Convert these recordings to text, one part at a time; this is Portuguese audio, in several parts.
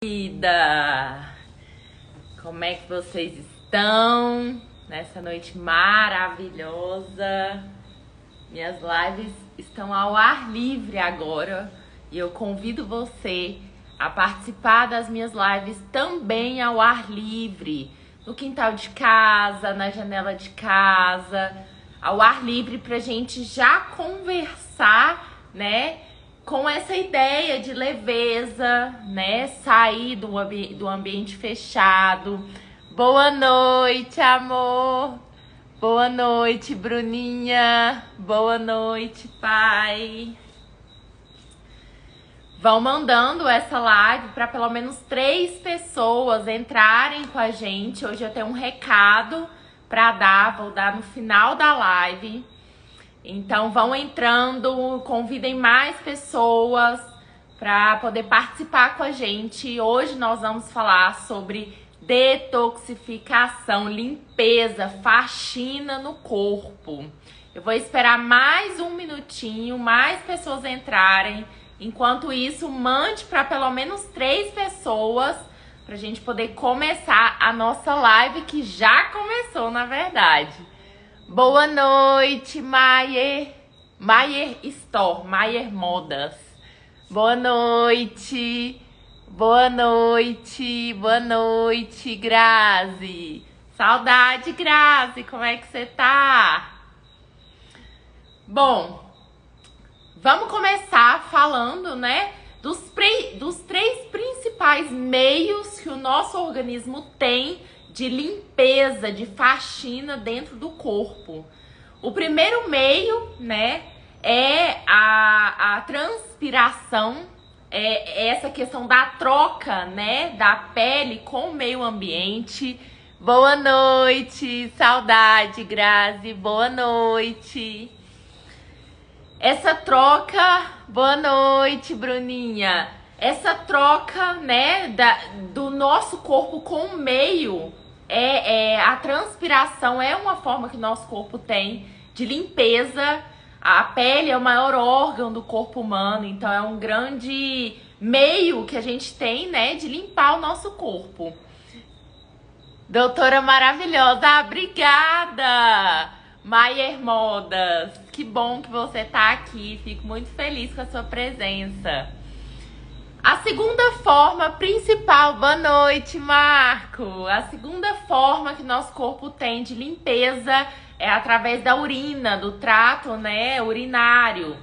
Vida! Como é que vocês estão nessa noite maravilhosa? Minhas lives estão ao ar livre agora e eu convido você a participar das minhas lives também ao ar livre, no quintal de casa, na janela de casa, ao ar livre pra gente já conversar, né? Com essa ideia de leveza, né? Sair do ambiente fechado. Boa noite, amor. Boa noite, Bruninha. Boa noite, pai. Vão mandando essa live para pelo menos 3 pessoas entrarem com a gente. Hoje eu tenho um recado para dar, vou dar no final da live. Então vão entrando, convidem mais pessoas para poder participar com a gente. Hoje nós vamos falar sobre detoxificação, limpeza, faxina no corpo. Eu vou esperar mais um minutinho, mais pessoas entrarem. Enquanto isso, mande para pelo menos 3 pessoas para a gente poder começar a nossa live, que já começou, na verdade. Boa noite, Maier Store, Maier Modas. Boa noite, boa noite, boa noite, Grazi. Saudade, Grazi, como é que você tá? Bom, vamos começar falando, né, dos 3 principais meios que o nosso organismo tem de limpeza, de faxina dentro do corpo. O primeiro meio, né, é a transpiração, é essa questão da troca, né, da pele com o meio ambiente. Boa noite, saudade, Grazi, boa noite. Essa troca, boa noite, Bruninha. Essa troca, né, do nosso corpo com o meio, a transpiração é uma forma que o nosso corpo tem de limpeza. A pele é o maior órgão do corpo humano, então é um grande meio que a gente tem, né, de limpar o nosso corpo. Doutora maravilhosa, obrigada! Maier Modas, que bom que você tá aqui, fico muito feliz com a sua presença. A segunda forma principal, boa noite, Marco. A segunda forma que nosso corpo tem de limpeza é através da urina, do trato, né, urinário.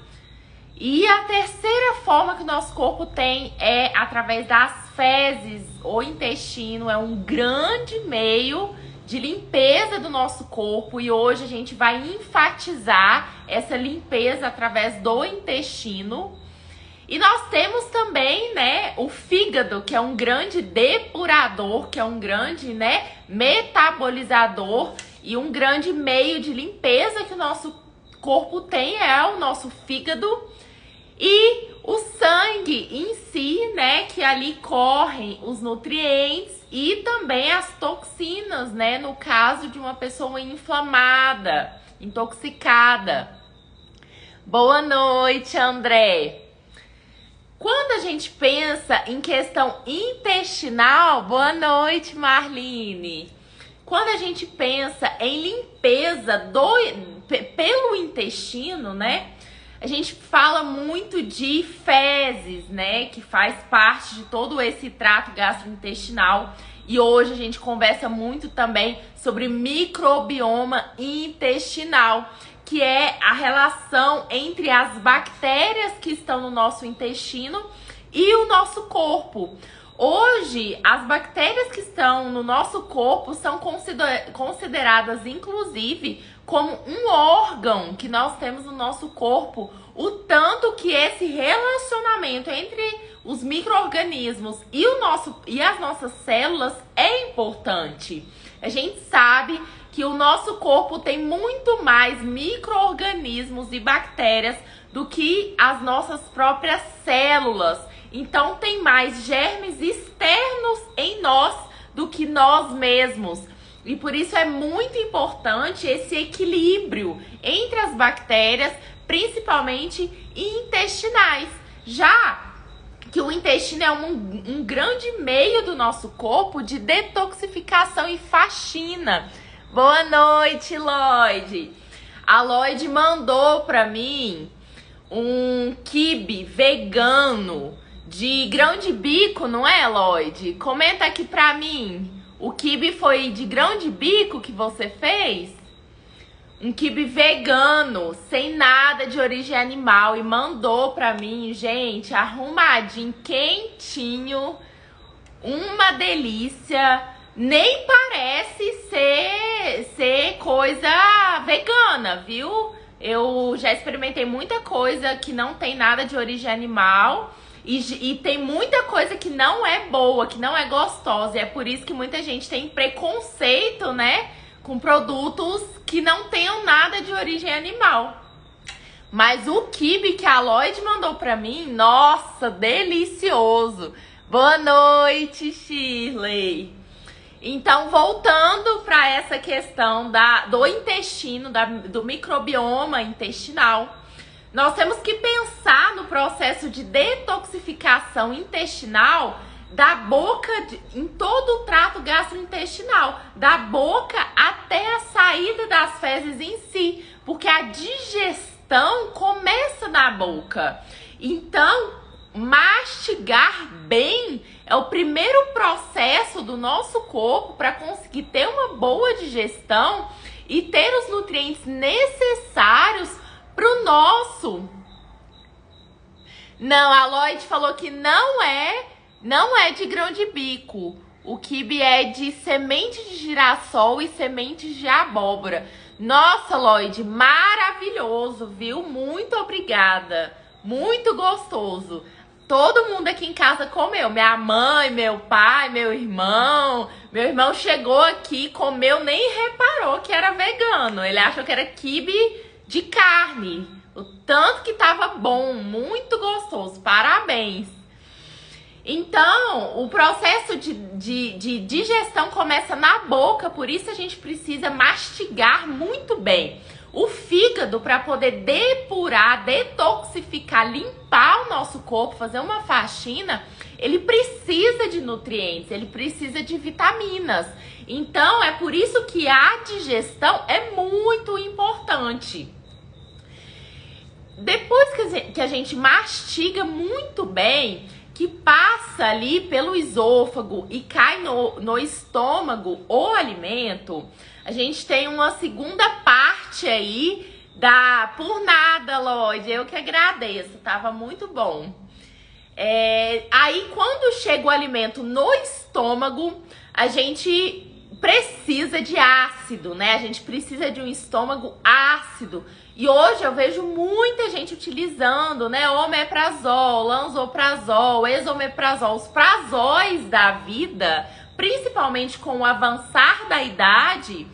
E a terceira forma que o nosso corpo tem é através das fezes. O intestino é um grande meio de limpeza do nosso corpo e hoje a gente vai enfatizar essa limpeza através do intestino. E nós temos também, né, o fígado, que é um grande depurador, que é um grande, né, metabolizador e um grande meio de limpeza que o nosso corpo tem é o nosso fígado. E o sangue em si, né, que ali correm os nutrientes e também as toxinas, né, no caso de uma pessoa inflamada, intoxicada. Boa noite, André. Quando a gente pensa em questão intestinal, boa noite, Marlene. Quando a gente pensa em limpeza pelo intestino, né? A gente fala muito de fezes, né? Que faz parte de todo esse trato gastrointestinal. E hoje a gente conversa muito também sobre microbioma intestinal, que é a relação entre as bactérias que estão no nosso intestino e o nosso corpo. Hoje, as bactérias que estão no nosso corpo são consideradas, inclusive, como um órgão que nós temos no nosso corpo, o tanto que esse relacionamento entre os micro-organismos e as nossas células é importante. A gente sabe que o nosso corpo tem muito mais micro-organismos e bactérias do que as nossas próprias células. Então tem mais germes externos em nós do que nós mesmos. E por isso é muito importante esse equilíbrio entre as bactérias, principalmente intestinais. Já que o intestino é um grande meio do nosso corpo de detoxificação e faxina. Boa noite, Lloyd. A Lloyd mandou pra mim um quibe vegano de grão de bico, não é, Lloyd? Comenta aqui pra mim. O quibe foi de grão de bico que você fez? Um quibe vegano, sem nada de origem animal. E mandou pra mim, gente, arrumadinho, quentinho. Uma delícia. Nem parece ser coisa vegana, viu? Eu já experimentei muita coisa que não tem nada de origem animal. E tem muita coisa que não é boa, que não é gostosa. E é por isso que muita gente tem preconceito, né? Com produtos que não tenham nada de origem animal. Mas o quibe que a Lloyd mandou pra mim, nossa, delicioso. Boa noite, Shirley. Então, voltando para essa questão do intestino, do microbioma intestinal, nós temos que pensar no processo de detoxificação intestinal da boca, em todo o trato gastrointestinal, da boca até a saída das fezes em si, porque a digestão começa na boca. Então, mastigar bem é o primeiro processo do nosso corpo para conseguir ter uma boa digestão e ter os nutrientes necessários para o nosso. Não, a Lloyd falou que não é de grão de bico. O quibe é de semente de girassol e sementes de abóbora. Nossa, Lloyd, maravilhoso, viu? Muito obrigada. Muito gostoso. Todo mundo aqui em casa comeu. Minha mãe, meu pai, meu irmão. Meu irmão chegou aqui, comeu, nem reparou que era vegano. Ele achou que era quibe de carne. O tanto que tava bom, muito gostoso. Parabéns. Então, o processo de digestão começa na boca, por isso a gente precisa mastigar muito bem. O fígado, para poder depurar, detoxificar, limpar o nosso corpo, fazer uma faxina, ele precisa de nutrientes, ele precisa de vitaminas. Então, é por isso que a digestão é muito importante. Depois que a gente mastiga muito bem, que passa ali pelo esôfago e cai no estômago o alimento, a gente tem uma segunda parte aí por nada, Lloyd, eu que agradeço, tava muito bom. Aí quando chega o alimento no estômago, a gente precisa de ácido, né? A gente precisa de um estômago ácido. E hoje eu vejo muita gente utilizando, né, omeprazol, lansoprazol, esomeprazol, os prazóis da vida, principalmente com o avançar da idade,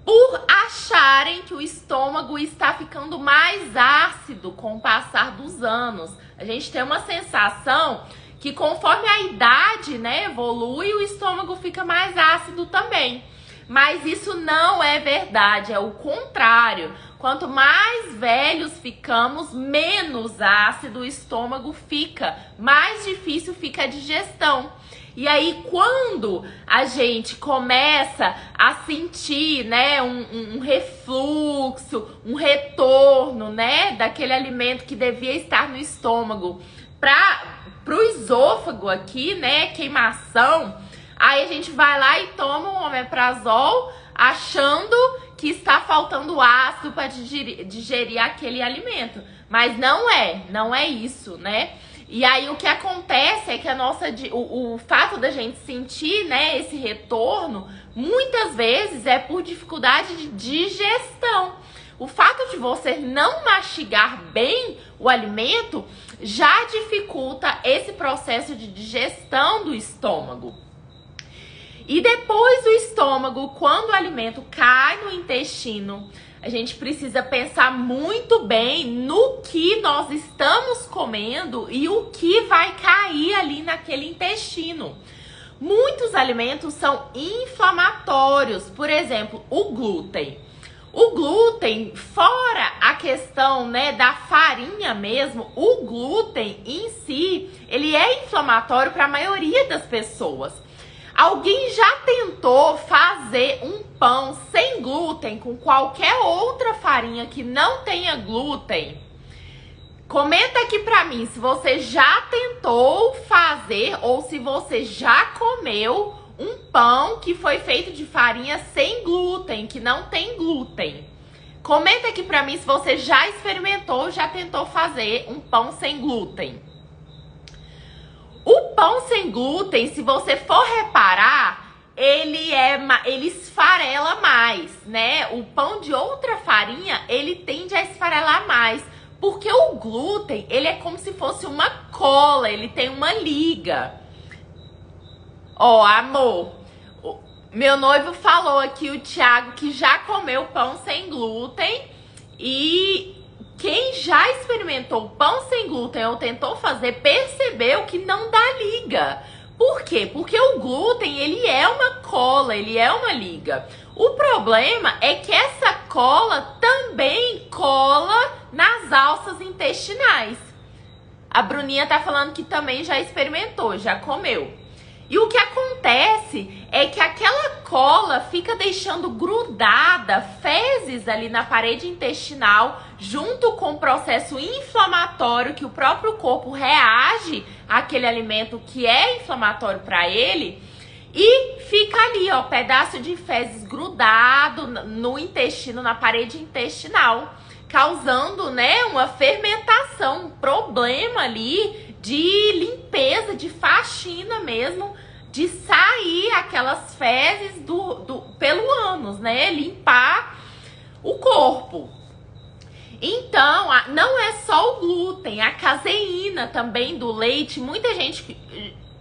por acharem que o estômago está ficando mais ácido com o passar dos anos. A gente tem uma sensação que conforme a idade, né, evolui, o estômago fica mais ácido também. Mas isso não é verdade, é o contrário. Quanto mais velhos ficamos, menos ácido o estômago fica, mais difícil fica a digestão. E aí, quando a gente começa a sentir, né, um refluxo, um retorno, né, daquele alimento que devia estar no estômago pro esôfago aqui, né, queimação, aí a gente vai lá e toma um omeprazol, achando que está faltando ácido para digerir aquele alimento. Mas não é isso, né? E aí o que acontece é que o fato da gente sentir, né, esse retorno, muitas vezes é por dificuldade de digestão. O fato de você não mastigar bem o alimento já dificulta esse processo de digestão do estômago. E depois do estômago, quando o alimento cai no intestino, a gente precisa pensar muito bem no que nós estamos comendo e o que vai cair ali naquele intestino. Muitos alimentos são inflamatórios, por exemplo, o glúten. O glúten, fora a questão, né, da farinha mesmo, o glúten em si, ele é inflamatório para a maioria das pessoas. Alguém já tentou fazer um pão sem glúten com qualquer outra farinha que não tenha glúten? Comenta aqui pra mim se você já tentou fazer ou se você já comeu um pão que foi feito de farinha sem glúten, que não tem glúten. Comenta aqui pra mim se você já experimentou, já tentou fazer um pão sem glúten. O pão sem glúten, se você for reparar, ele esfarela mais, né? O pão de outra farinha, ele tende a esfarelar mais, porque o glúten, ele é como se fosse uma cola, ele tem uma liga. Ó, amor, meu noivo falou aqui, o Thiago, que já comeu pão sem glúten. E quem já experimentou pão sem glúten ou tentou fazer, percebeu que não dá liga. Por quê? Porque o glúten, ele é uma cola, ele é uma liga. O problema é que essa cola também cola nas alças intestinais. A Bruninha tá falando que também já experimentou, já comeu. E o que acontece é que aquela cola fica deixando grudada fezes ali na parede intestinal, junto com o processo inflamatório que o próprio corpo reage àquele alimento que é inflamatório para ele, e fica ali, ó, pedaço de fezes grudado no intestino, na parede intestinal, causando, né, uma fermentação, um problema ali de limpeza, de faxina mesmo, de sair aquelas fezes pelo ânus, né? Limpar o corpo. Então, não é só o glúten, a caseína também do leite. Muita gente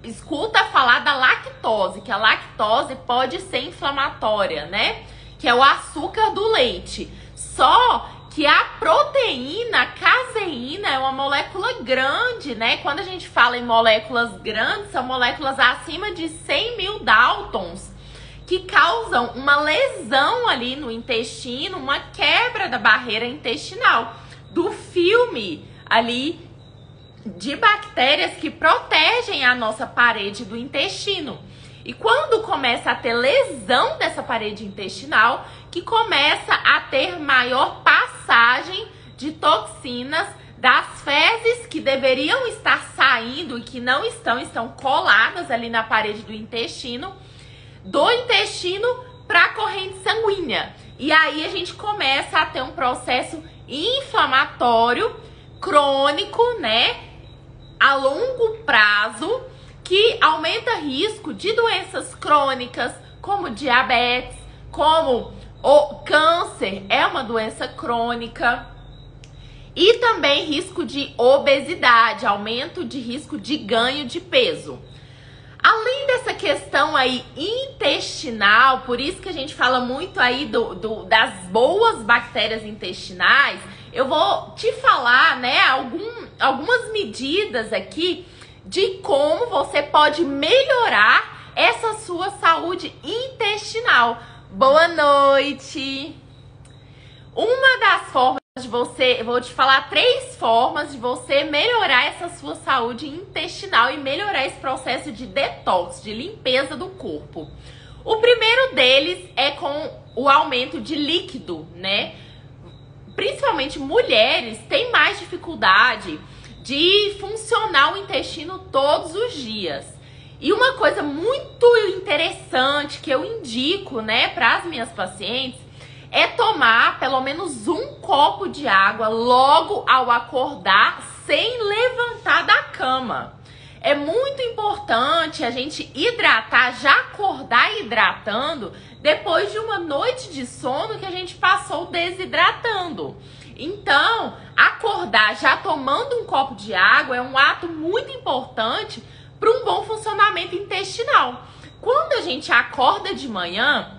escuta falar da lactose, que a lactose pode ser inflamatória, né? Que é o açúcar do leite. Só que a proteína, a caseína, é uma molécula grande, né? Quando a gente fala em moléculas grandes, são moléculas acima de 100 mil Daltons, que causam uma lesão ali no intestino, uma quebra da barreira intestinal, do filme ali de bactérias que protegem a nossa parede do intestino. E quando começa a ter lesão dessa parede intestinal, que começa a ter maior passagem de toxinas das fezes que deveriam estar saindo e que não estão coladas ali na parede do intestino para a corrente sanguínea. E aí a gente começa a ter um processo inflamatório crônico, né, a longo prazo, que aumenta risco de doenças crônicas, como diabetes, como o câncer, é uma doença crônica. E também risco de obesidade, aumento de risco de ganho de peso. Além dessa questão aí intestinal, por isso que a gente fala muito aí das boas bactérias intestinais, eu vou te falar, né, algumas medidas aqui de como você pode melhorar essa sua saúde intestinal. Boa noite! Uma das formas de você, eu vou te falar 3 formas de você melhorar essa sua saúde intestinal e melhorar esse processo de detox, de limpeza do corpo. O primeiro deles é com o aumento de líquido, né? Principalmente mulheres têm mais dificuldade de funcionar o intestino todos os dias. E uma coisa muito interessante que eu indico, né, para as minhas pacientes é tomar pelo menos um copo de água logo ao acordar, sem levantar da cama. É muito importante a gente hidratar, já acordar hidratando, depois de uma noite de sono que a gente passou desidratando. Então, acordar já tomando um copo de água é um ato muito importante para um bom funcionamento intestinal. Quando a gente acorda de manhã,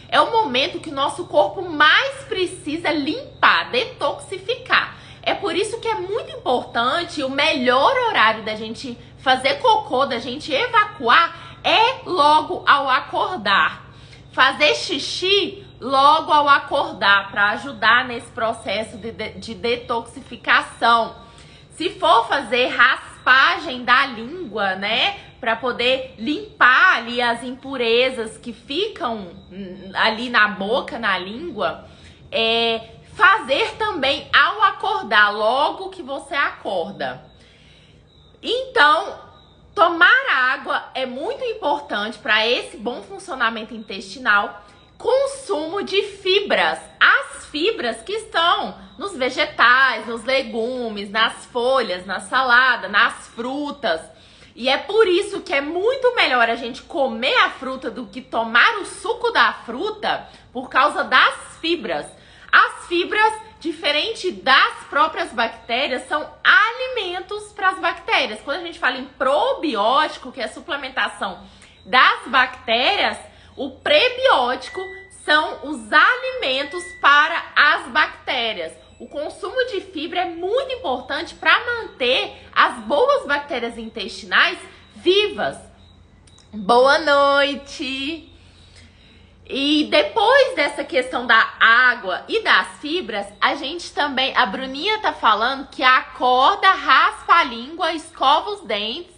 é o momento que o nosso corpo mais precisa limpar, detoxificar. É por isso que é muito importante, o melhor horário da gente fazer cocô, da gente evacuar, é logo ao acordar. Fazer xixi logo ao acordar para ajudar nesse processo de detoxificação. Se for fazer raspagem da língua, né, para poder limpar ali as impurezas que ficam ali na boca, na língua, fazer também ao acordar, logo que você acorda. Então, tomar água é muito importante para esse bom funcionamento intestinal. Consumo de fibras, as fibras que estão nos vegetais, nos legumes, nas folhas, na salada, nas frutas. E é por isso que é muito melhor a gente comer a fruta do que tomar o suco da fruta, por causa das fibras. As fibras, diferente das próprias bactérias, são alimentos para as bactérias. Quando a gente fala em probiótico, que é a suplementação das bactérias, o prebiótico são os alimentos para as bactérias. O consumo de fibra é muito importante para manter as boas bactérias intestinais vivas. Boa noite! E depois dessa questão da água e das fibras, a gente também, a Bruninha tá falando que acorda, raspa a língua, escova os dentes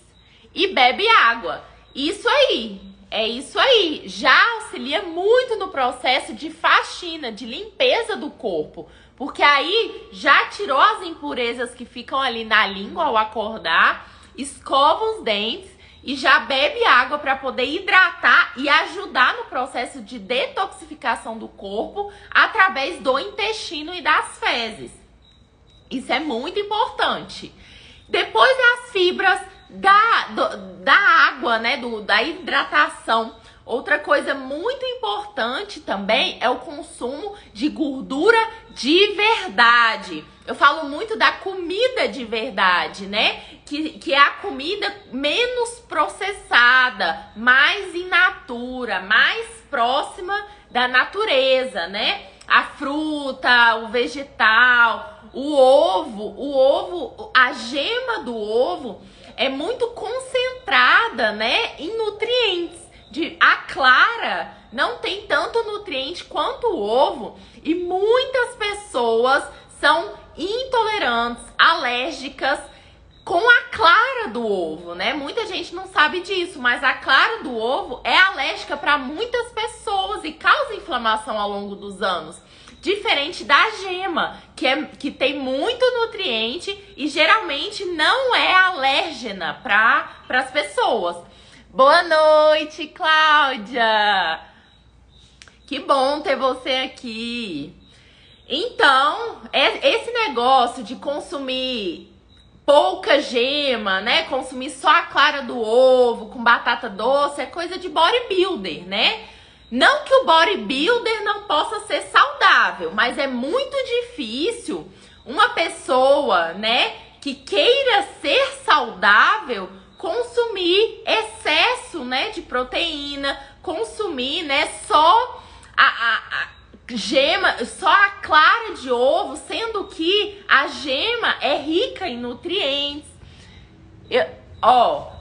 e bebe água. Isso aí, é isso aí. Já auxilia muito no processo de faxina, de limpeza do corpo. Porque aí já tirou as impurezas que ficam ali na língua ao acordar, escova os dentes e já bebe água para poder hidratar e ajudar no processo de detoxificação do corpo através do intestino e das fezes. Isso é muito importante. Depois das fibras, da água, né, da hidratação. Outra coisa muito importante também é o consumo de gordura de verdade. Eu falo muito da comida de verdade, né? Que é a comida menos processada, mais in natura, mais próxima da natureza, né? A fruta, o vegetal, o ovo, a gema do ovo é muito concentrada, né, em nutrientes. A clara não tem tanto nutriente quanto o ovo e muitas pessoas são intolerantes, alérgicas com a clara do ovo, né? Muita gente não sabe disso, mas a clara do ovo é alérgica para muitas pessoas e causa inflamação ao longo dos anos. Diferente da gema, que tem muito nutriente e geralmente não é alérgena para as pessoas. Boa noite, Cláudia! Que bom ter você aqui. Então, esse negócio de consumir pouca gema, né? Consumir só a clara do ovo com batata doce é coisa de bodybuilder, né? Não que o bodybuilder não possa ser saudável, mas é muito difícil uma pessoa, né, que queira ser saudável consumir excesso, né, de proteína, consumir, né, só a gema, só a clara de ovo, sendo que a gema é rica em nutrientes.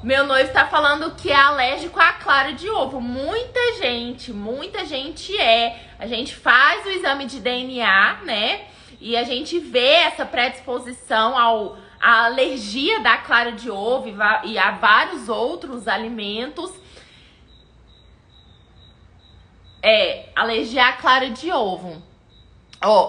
Meu noivo tá falando que é alérgico à clara de ovo. Muita gente é. A gente faz o exame de DNA, né, e a gente vê essa predisposição à alergia da clara de ovo e a vários outros alimentos. Alergia à clara de ovo.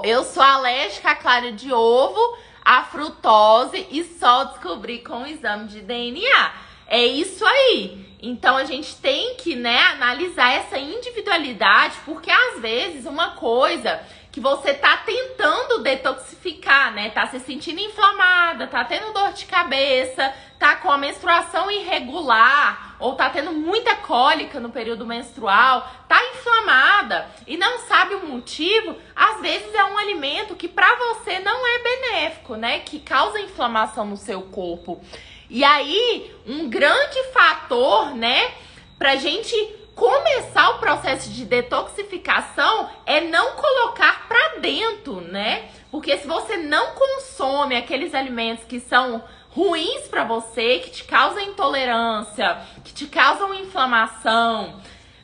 Eu sou alérgica à clara de ovo, à frutose e só descobri com o exame de DNA. É isso aí. Então a gente tem que, né, analisar essa individualidade, porque às vezes uma coisa que você tá tentando detoxificar, né, tá se sentindo inflamada, tá tendo dor de cabeça, tá com a menstruação irregular, ou tá tendo muita cólica no período menstrual, tá inflamada e não sabe o motivo, às vezes é um alimento que pra você não é benéfico, né, que causa inflamação no seu corpo. E aí, um grande fator, né, pra gente começar o processo de detoxificação é não colocar pra dentro, né? Porque se você não consome aqueles alimentos que são ruins pra você, que te causam intolerância, que te causam inflamação,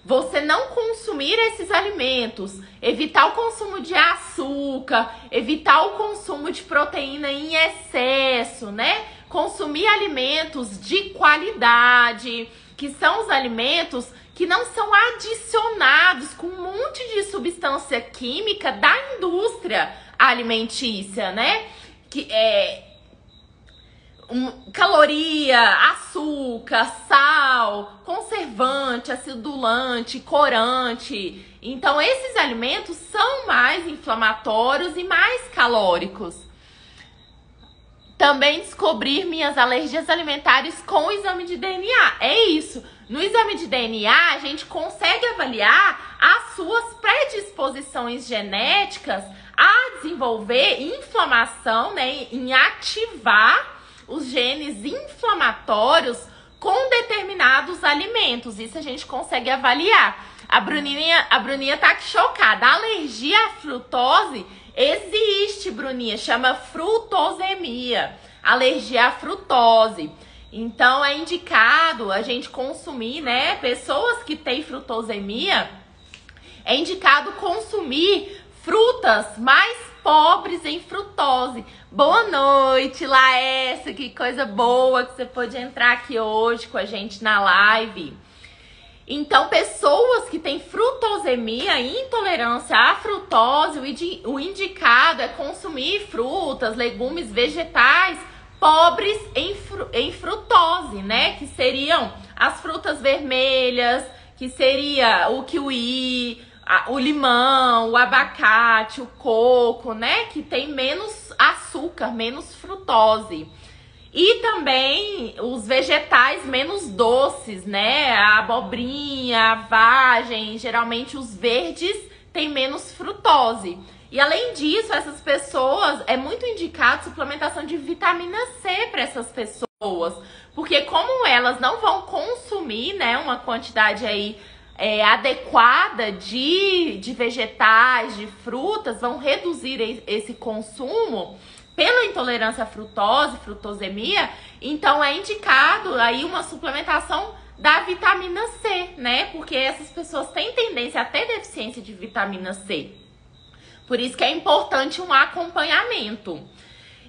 você não consumir esses alimentos, evitar o consumo de açúcar, evitar o consumo de proteína em excesso, né? Consumir alimentos de qualidade, que são os alimentos que não são adicionados com um monte de substância química da indústria alimentícia, né? Que é caloria, açúcar, sal, conservante, acidulante, corante. Então, esses alimentos são mais inflamatórios e mais calóricos. Também descobrir minhas alergias alimentares com o exame de DNA. É isso. No exame de DNA, a gente consegue avaliar as suas predisposições genéticas a desenvolver inflamação, né, em ativar os genes inflamatórios com determinados alimentos. Isso a gente consegue avaliar. A Bruninha tá aqui chocada. A alergia à frutose existe, Bruninha. Chama frutosemia. Alergia à frutose. Então, é indicado a gente consumir, né? Pessoas que têm frutosemia, é indicado consumir frutas mais pobres em frutose. Boa noite, Laércia, que coisa boa que você pôde entrar aqui hoje com a gente na live. Então, pessoas que têm frutosemia, intolerância à frutose, o indicado é consumir frutas, legumes, vegetais pobres em frutose, né? Que seriam as frutas vermelhas, que seria o kiwi, o limão, o abacate, o coco, né? Que tem menos açúcar, menos frutose. E também os vegetais menos doces, né? A abobrinha, a vagem, geralmente os verdes têm menos frutose. E além disso, essas pessoas, é muito indicado suplementação de vitamina C para essas pessoas. Porque como elas não vão consumir, né, uma quantidade aí adequada de vegetais, de frutas, vão reduzir esse consumo pela intolerância à frutose, frutosemia. Então é indicado aí uma suplementação da vitamina C, né? Porque essas pessoas têm tendência a ter deficiência de vitamina C. Por isso que é importante um acompanhamento.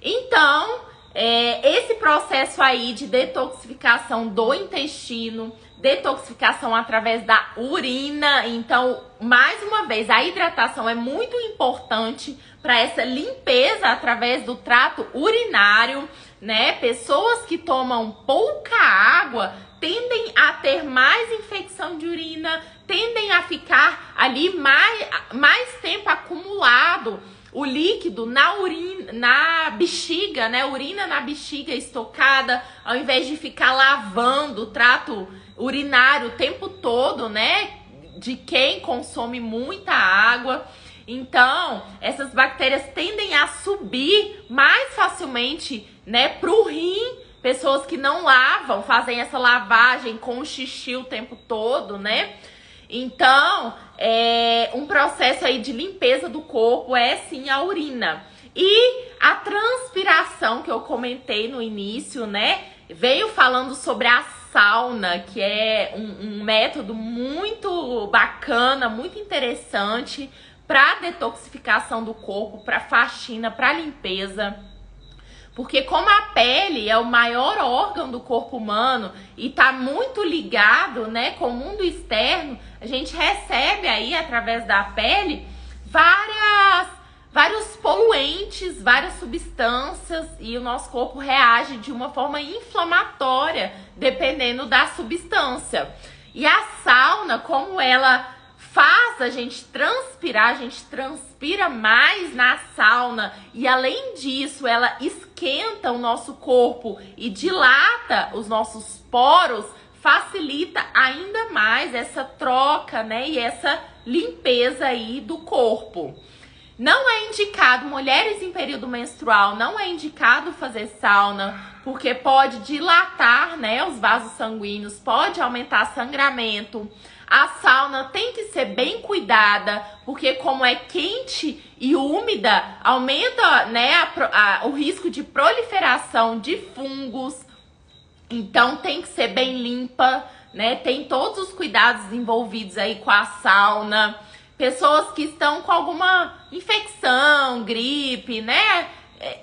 Então, esse processo aí de detoxificação do intestino, detoxificação através da urina. Então, mais uma vez, a hidratação é muito importante para essa limpeza através do trato urinário, né? Pessoas que tomam pouca água tendem a ter mais infecção de urina, tendem a ficar ali mais tempo acumulado o líquido na urina, na bexiga, né? Urina na bexiga estocada, ao invés de ficar lavando o trato urinário o tempo todo, né? De quem consome muita água. Então, essas bactérias tendem a subir mais facilmente, né, pro rim. Pessoas que não lavam, fazem essa lavagem com o xixi o tempo todo, né? Então, um processo aí de limpeza do corpo é sim a urina. E a transpiração que eu comentei no início, né? Veio falando sobre a sauna, que é um método muito bacana, muito interessante para detoxificação do corpo, para faxina, para limpeza. Porque como a pele é o maior órgão do corpo humano e tá muito ligado, né, com o mundo externo, a gente recebe aí, através da pele, vários poluentes, várias substâncias, e o nosso corpo reage de uma forma inflamatória, dependendo da substância. E a sauna, como ela faz a gente transpirar, a gente transpira mais na sauna, e além disso, ela esquenta o nosso corpo e dilata os nossos poros, facilita ainda mais essa troca, né, e essa limpeza aí do corpo. Não é indicado, mulheres em período menstrual, não é indicado fazer sauna, porque pode dilatar, né, os vasos sanguíneos, pode aumentar sangramento. A sauna tem que ser bem cuidada, porque como é quente e úmida, aumenta, né, o risco de proliferação de fungos. Então tem que ser bem limpa, né? Tem todos os cuidados envolvidos aí com a sauna. Pessoas que estão com alguma infecção, gripe, né?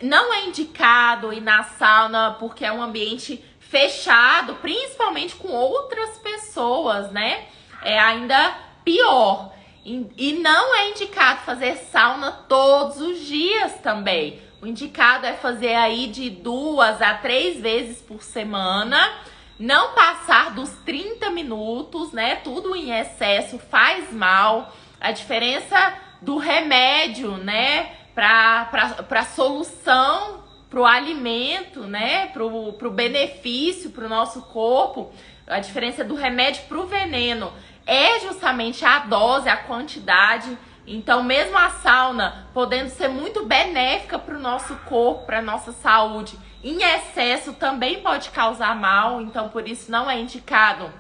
Não é indicado ir na sauna porque é um ambiente fechado, principalmente com outras pessoas, né? É ainda pior. E não é indicado fazer sauna todos os dias também. O indicado é fazer aí de 2 a 3 vezes por semana. Não passar dos 30 minutos, né? Tudo em excesso faz mal. A diferença do remédio, né? Para solução, para o alimento, né? Para o benefício, para o nosso corpo. A diferença do remédio para o veneno é justamente a dose, a quantidade. Então, mesmo a sauna podendo ser muito benéfica para o nosso corpo, para a nossa saúde, em excesso também pode causar mal. Então, por isso não é indicado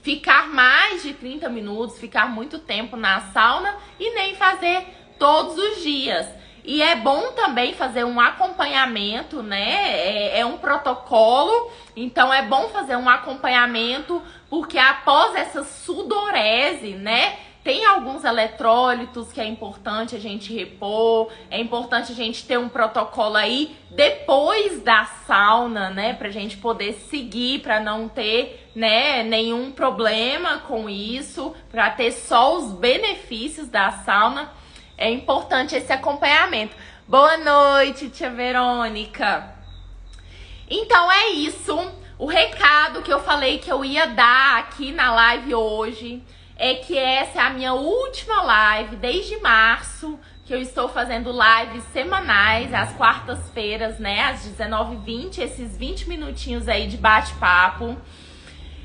ficar mais de 30 minutos, ficar muito tempo na sauna e nem fazer todos os dias. E é bom também fazer um acompanhamento, né? É um protocolo, então é bom fazer um acompanhamento, porque após essa sudorese, né? Tem alguns eletrólitos que é importante a gente repor, é importante a gente ter um protocolo aí depois da sauna, né? Pra gente poder seguir, pra não ter, né, nenhum problema com isso, pra ter só os benefícios da sauna. É importante esse acompanhamento. Boa noite, tia Verônica. Então é isso. O recado que eu falei que eu ia dar aqui na live hoje é que essa é a minha última live desde março, que eu estou fazendo lives semanais, às quartas-feiras, né, às 19h20, esses 20 minutinhos aí de bate-papo.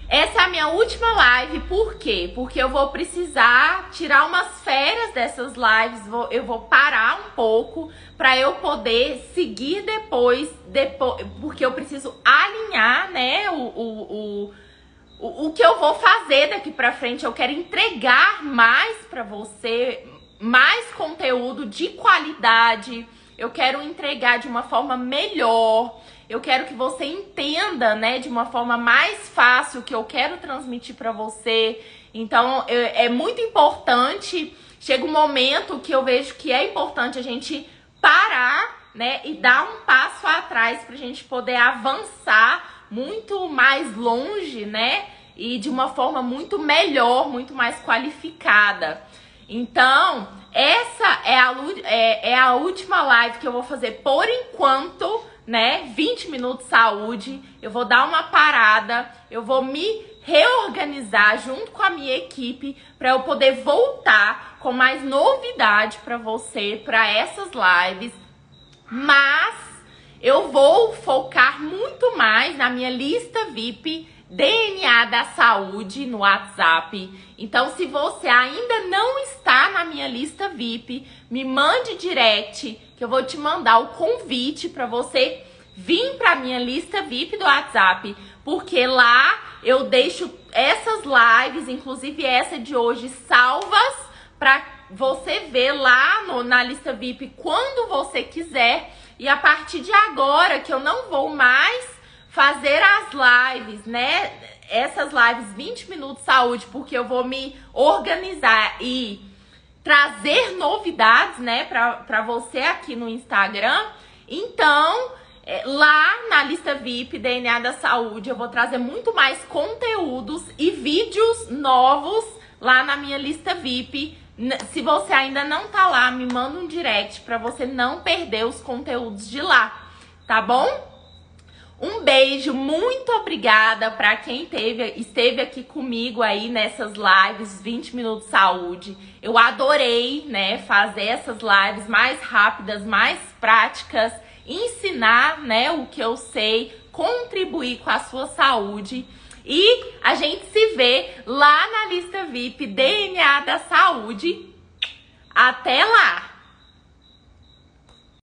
Essa é a minha última live, por quê? Porque eu vou precisar tirar umas férias dessas lives, eu vou parar um pouco para eu poder seguir depois, porque eu preciso alinhar, né, o que eu vou fazer daqui pra frente. Eu quero entregar mais pra você, mais conteúdo de qualidade. Eu quero entregar de uma forma melhor. Eu quero que você entenda, né, de uma forma mais fácil o que eu quero transmitir pra você. Então, é muito importante. Chega um momento que eu vejo que é importante a gente parar, né, e dar um passo atrás pra gente poder avançar muito mais longe, né? E de uma forma muito melhor, muito mais qualificada. Então, essa é a última live que eu vou fazer por enquanto, né? 20 minutos saúde. Eu vou dar uma parada, eu vou me reorganizar junto com a minha equipe para eu poder voltar com mais novidade para você, para essas lives. Mas eu vou focar muito mais na minha lista VIP DNA da Saúde no WhatsApp. Então, se você ainda não está na minha lista VIP, me mande direct que eu vou te mandar o convite para você vir para minha lista VIP do WhatsApp, porque lá eu deixo essas lives, inclusive essa de hoje, salvas para você ver lá na lista VIP quando você quiser. E a partir de agora, que eu não vou mais fazer as lives, né? Essas lives 20 minutos saúde, porque eu vou me organizar e trazer novidades, né, pra você aqui no Instagram. Então, lá na lista VIP DNA da Saúde, eu vou trazer muito mais conteúdos e vídeos novos lá na minha lista VIP. Se você ainda não tá lá, me manda um direct pra você não perder os conteúdos de lá, tá bom? Um beijo, muito obrigada pra quem esteve aqui comigo aí nessas lives 20 minutos saúde. Eu adorei, né, fazer essas lives mais rápidas, mais práticas, ensinar, né, o que eu sei, contribuir com a sua saúde. E a gente se vê lá na lista VIP DNA da Saúde. Até lá!